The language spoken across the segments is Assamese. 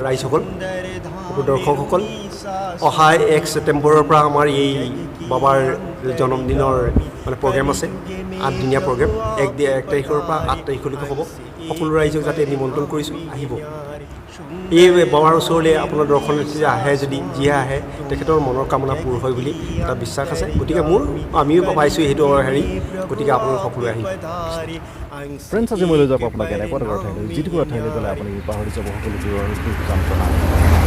ৰাইজসকল সকলো দৰ্শকসকল অহা 1 ছেপ্টেম্বৰৰ পৰা আমাৰ এই বাবাৰ জন্মদিনৰ মানে প্ৰগ্ৰেম আছে 8 দিনীয়া প্ৰগ্ৰেম 1 তাৰিখৰ পৰা 8 তাৰিখলৈকে হ'ব সকলো ৰাইজক যাতে নিমন্ত্ৰণ কৰিছোঁ আহিব এই বাবাৰ ওচৰলৈ আপোনাৰ দৰ্শনাৰ্থী আহে যদি যিয়ে আহে তেখেতৰ মনৰ কামনা পূৰ হয় বুলি এটা বিশ্বাস আছে গতিকে আমিও পাইছোঁ সেইটো হেৰি গতিকে আপোনালোক সকলোৱে আহিব ফ্ৰেণ্ডছ আজি মই লৈ যাম আপোনাক এনেকুৱা এটা ঠাইলৈ যিটুকুৰা ঠাইলৈ গ'লে আপুনি পাহৰি যাব সকলো দূৰৰ যন্ত্ৰণা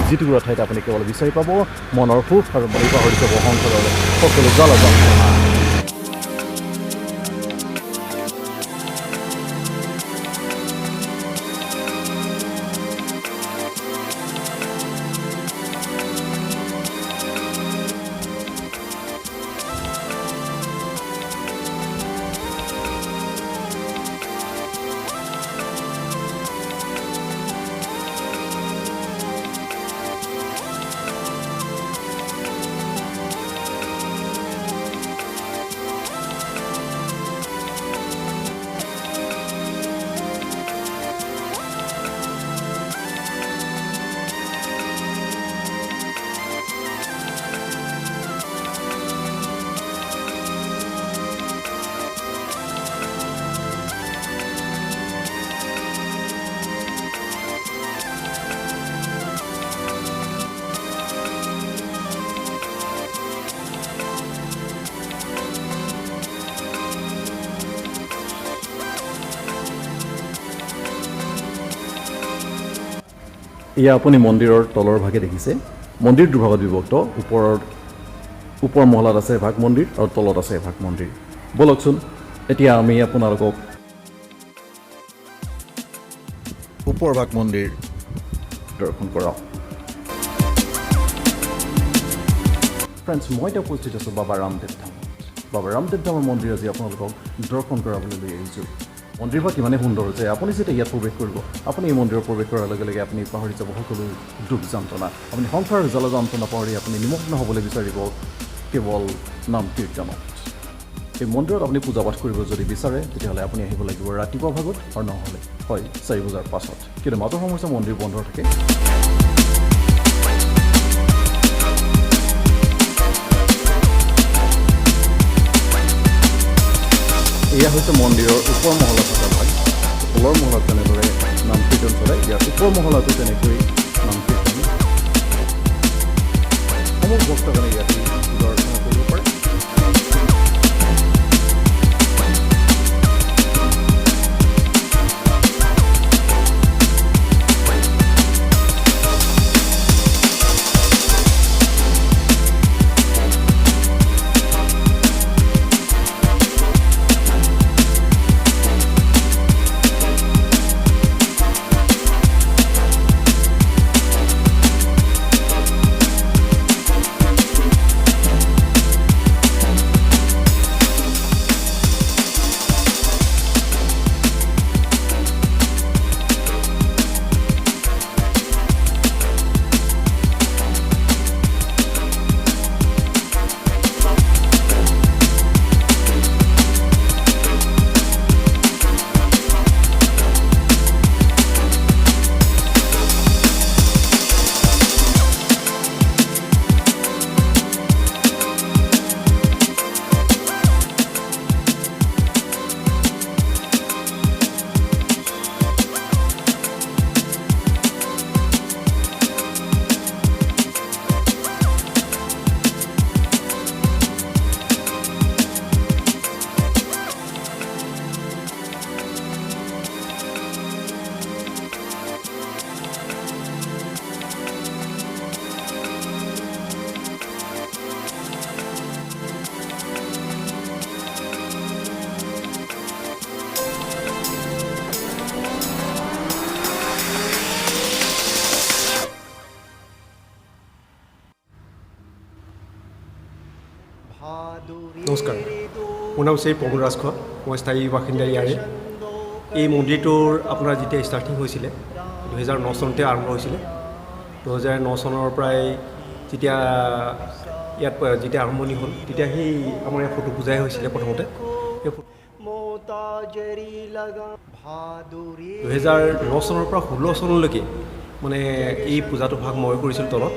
যিটুকুৰা ঠাইত আপুনি কেৱল বিচাৰি পাব মনৰ সুখ আৰু মন পাহৰি যাব সংসাৰৰ সকলো জল যন্ত্ৰণা এয়া আপুনি মন্দিৰৰ তলৰ ভাগে দেখিছে মন্দিৰ দুভাগত বিভক্ত ওপৰ মহলাত আছে এভাগ মন্দিৰ আৰু তলত আছে এভাগ মন্দিৰ বলকচোন এতিয়া আমি আপোনালোকক ওপৰ ভাগ মন্দিৰ দৰ্শন কৰাওঁ ফ্ৰেণ্ডছ মই এতিয়া উপস্থিত আছোঁ বাবা ৰামদেৱ ধামত বাবা ৰামদেৱ ধামৰ মন্দিৰ আজি আপোনালোকক দৰ্শন কৰাবলৈ লৈ আহিছোঁ মন্দিৰভাগ ইমানেই সুন্দৰ যে আপুনি যেতিয়া ইয়াত প্ৰৱেশ কৰিব আপুনি এই মন্দিৰত প্ৰৱেশ কৰাৰ লগে লগে আপুনি পাহৰি যাব সকলো দুখ যন্ত্ৰণা আপুনি সংসাৰৰ জল যন্ত্ৰণা পাহৰি আপুনি নিমগ্ন হ'বলৈ বিচাৰিব কেৱল নাম কীৰ্তনত এই মন্দিৰত আপুনি পূজা পাঠ কৰিব যদি বিচাৰে তেতিয়াহ'লে আপুনি আহিব লাগিব ৰাতিপুৱা ভাগত আৰু নহ'লে হয় 4 বজাৰ পাছত কিন্তু মাজৰ সময়ছোৱা মন্দিৰ বন্ধ থাকে এয়া হৈছে মন্দিৰৰ ওপৰ মহলা থকা ভাগ তলৰ মহলাত তেনেদৰে নাম কীৰ্তন চলে ইয়াৰ ওপৰ মহলাটো তেনেকৈ নাম কীৰ্তন সমূহ ভক্তগণে ইয়াত পূজা অৰ্চনা কৰিব পাৰে নমস্কাৰ মোৰ নাম শ্ৰী প্ৰমোদ ৰাজখোৱা মই স্থায়ী বাসিন্দা ইয়াৰে এই মন্দিৰটোৰ আপোনাৰ যেতিয়া ষ্টাৰ্টিং হৈছিলে 2009 চনতে আৰম্ভ হৈছিলে 2009 চনৰ পৰাই যেতিয়া ইয়াত যেতিয়া আৰম্ভণি হ'ল তেতিয়া সেই আমাৰ ইয়াত ফটো পূজাই হৈছিলে প্ৰথমতে 2009 চনৰ পৰা 16 চনলৈকে মানে এই পূজাটো ভাগ মই কৰিছিলোঁ তলত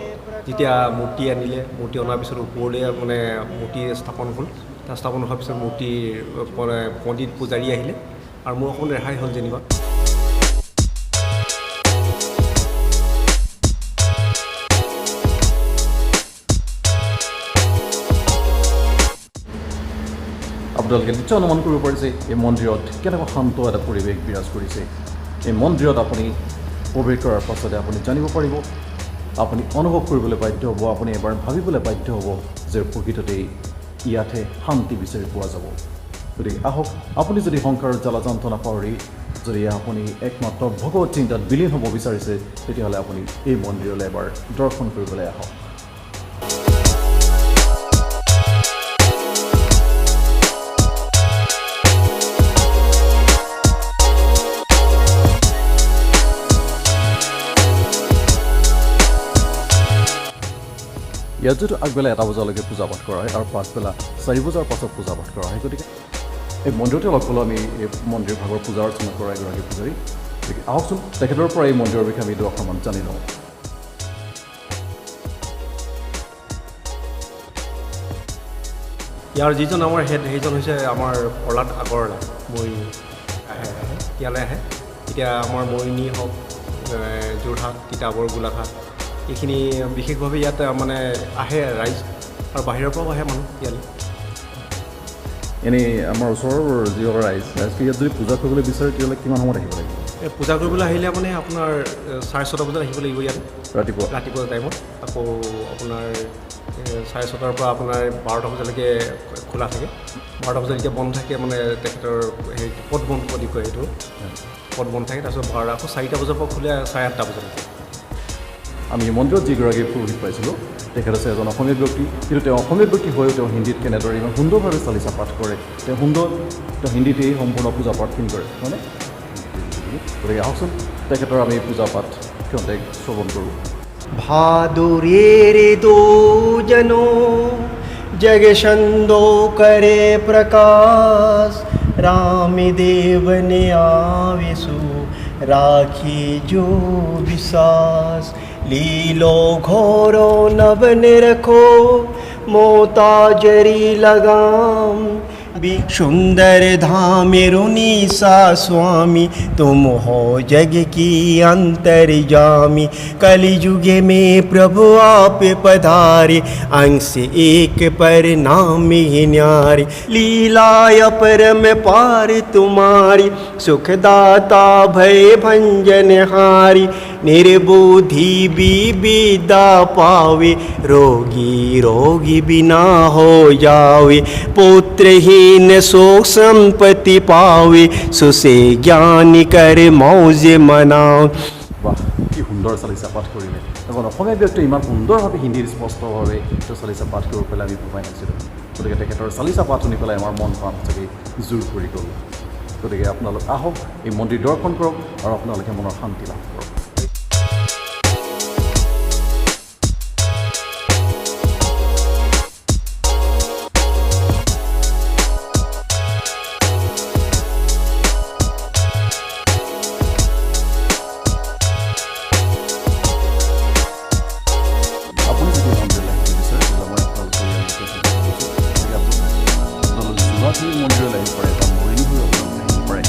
যেতিয়া মূৰ্তি আনিলে মূৰ্তি অনাৰ পিছত ওপৰলৈ মানে মূৰ্তি স্থাপন হ'ল তাৰ স্থাপন হোৱাৰ পিছত মূৰ্তিৰ পণ্ডিত পূজাৰী আহিলে আৰু মোৰ অকণমান ৰেহাই হ'ল যেনিবা আপোনালোকে নিশ্চয় অনুমান কৰিব পাৰিছে এই মন্দিৰত কেনেকুৱা শান্ত এটা পৰিৱেশ বিৰাজ কৰিছে এই মন্দিৰত আপুনি প্ৰৱেশ কৰাৰ পাছতে আপুনি জানিব পাৰিব আপুনি অনুভৱ কৰিবলৈ বাধ্য হ'ব আপুনি এবাৰ ভাবিবলৈ বাধ্য হ'ব যে প্ৰকৃততেই ইয়াতহে শান্তি বিচাৰি পোৱা যাব গতিকে আহক আপুনি যদি সংসাৰৰ জ্বালা যন্ত্ৰণা পাহৰি যদি আপুনি একমাত্ৰ ভগৱত চিন্তাত বিলীন হ'ব বিচাৰিছে তেতিয়াহ'লে আপুনি এই মন্দিৰলৈ এবাৰ দৰ্শন কৰিবলৈ আহক ইয়াত যদি আগবেলা 1 বজালৈকে পূজা পাঠ কৰা হয় আৰু পাছবেলা 4 বজাৰ পাছত পূজা পাঠ কৰা হয় গতিকে এই মন্দিৰতে লগ পালোঁ আমি এই মন্দিৰ ভাগৰ পূজা অৰ্চনা কৰা এগৰাকী পূজাৰী গতিকে আহকচোন তেখেতৰ পৰা এই মন্দিৰৰ বিষয়ে আমি অকণমান জানি লওঁ ইয়াৰ যিজন আমাৰ হেড সেইজন হৈছে আমাৰ প্ৰহ্লাদ আগৰৱালা মৰিনী ইয়ালৈ আহে এতিয়া আমাৰ মৰিনী হওক যোৰহাট তিতাবৰ গোলাঘাট এইখিনি বিশেষভাৱে ইয়াত মানে আহে ৰাইজ আৰু বাহিৰৰ পৰাও আহে মানুহ ইয়ালৈ এনেই আমাৰ ওচৰৰ যিসকল ৰাইজকে ইয়াত যদি পূজা কৰিবলৈ বিচাৰে তেতিয়াহ'লে কিমান সময়ত আহিব লাগিব পূজা কৰিবলৈ আহিলে মানে আপোনাৰ 6:30 বজাত আহিব লাগিব ইয়াত ৰাতিপুৱা টাইমত আকৌ আপোনাৰ 6:30 পৰা আপোনাৰ 12টা বজালৈকে খোলা থাকে 12টা বজাত এতিয়া বন্ধ থাকে মানে তেখেতৰ সেই পদ বন্ধ বুলি কয় সেইটো পদ বন্ধ থাকে তাৰপিছত আকৌ 4টা বজাৰ পৰা খোলে 8:30 বজালৈকে আমি মন্দিৰত যিগৰাকী পুৰোহিত পাইছিলোঁ তেখেত আছে এজন অসমীয়া ব্যক্তি কিন্তু তেওঁ অসমীয়া ব্যক্তি হৈও তেওঁ হিন্দীত কেনেদৰে ইমান সুন্দৰভাৱে চালিচা পাঠ কৰে তেওঁ হিন্দীতেই সম্পূৰ্ণ পূজা পাঠখিনি কৰে হয়নে গতিকে আহকচোন তেখেতৰ আমি পূজা পাঠ সিহঁতে শ্ৰৱণ কৰোঁ भादुरेरे दो जनो जग छंदो करे प्रकाश राम देव ने आविसु राखी जो विश्वास लीलो घोरो नवन रखो मोताजरी लगाम सुंदर धाम रुनीसा स्वामी तुम हो जग की अंतर्यामी कलियुग में प्रभु आप पधारे अंश एक पर नाम ही न्यारी लीलाय परम पार तुम्हारी सुखदाता भय भंजन हारी निर्बुद्धि भी विदा पावे रोगी बिना हो जावे पुत्रहीन शोक संपत्ति पावे सुसे ज्ञान कर मौज मनाओ বাহ কি সুন্দৰ চালিচা পাঠ কৰিলে এজন অসমীয়া ব্যক্তিয়ে ইমান সুন্দৰভাৱে হিন্দীত স্পষ্টভাৱে তেওঁ চালিচা পাঠ কৰিব পেলাই আমি ভবাই নাছিলোঁ গতিকে তেখেতৰ চালিচা পাঠ শুনি পেলাই আমাৰ মন প্ৰাণ সঁচাকৈ জোৰ কৰি গ'ল গতিকে আপোনালোক আহক এই মন্দিৰ দৰ্শন কৰক আৰু আপোনালোকে মনৰ শান্তি লাভ কৰক মন্দিৰলৈ আহিব পাৰে বা মৰিনী হৈ আপোনালোকে আহিব পাৰে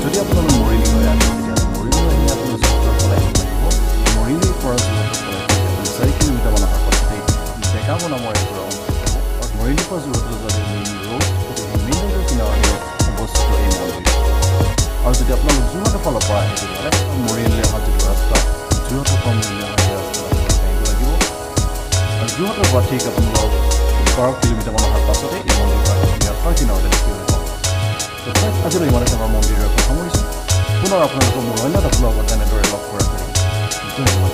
যদি আপোনালোক মৰিনী হৈ আহে তেতিয়াহ'লে মৰিনী আহিলে আপুনি যোৰহাটৰ ফালে আহিব লাগিব মৰিনীৰ পৰা যোৰহাটৰ ফালে আপুনি 4 কিলোমিটাৰমান অহাৰ পাছতেই ডেকাব নামৰ এডোখৰ অঞ্চল পাব আৰু মৰিনীৰ পৰা যোৰহাটলৈ যোৱা মেইন ৰোড গতিকে সেই মেইন ৰোডৰ কিনাৰতে অৱস্থিত এই মন্দিৰ আৰু যদি আপোনালোক যোৰহাটৰ ফালৰ পৰা আহে তেতিয়াহ'লে মৰিনীলৈ অহা যিটো ৰাস্তা যোৰহাটৰ পৰা মৰিনীলৈ অহা সেই ৰাস্তাত আপোনালোকে আহিব লাগিব আৰু যোৰহাটৰ পৰা ঠিক আপোনালোক 12 কিলোমিটাৰমান অহাৰ পাছতে এই মন্দিৰভাগ ৰাস্তাৰ কিনাৰতে দেখিবলৈ পাব আজিলৈ ইমানতে আমাৰ মন্দিৰৰ কথা সামৰিছোঁ পুনৰ আপোনালোকৰ মোৰ অন্য এটা ব্লগত তেনেদৰে লগ কৰা ধন্যবাদ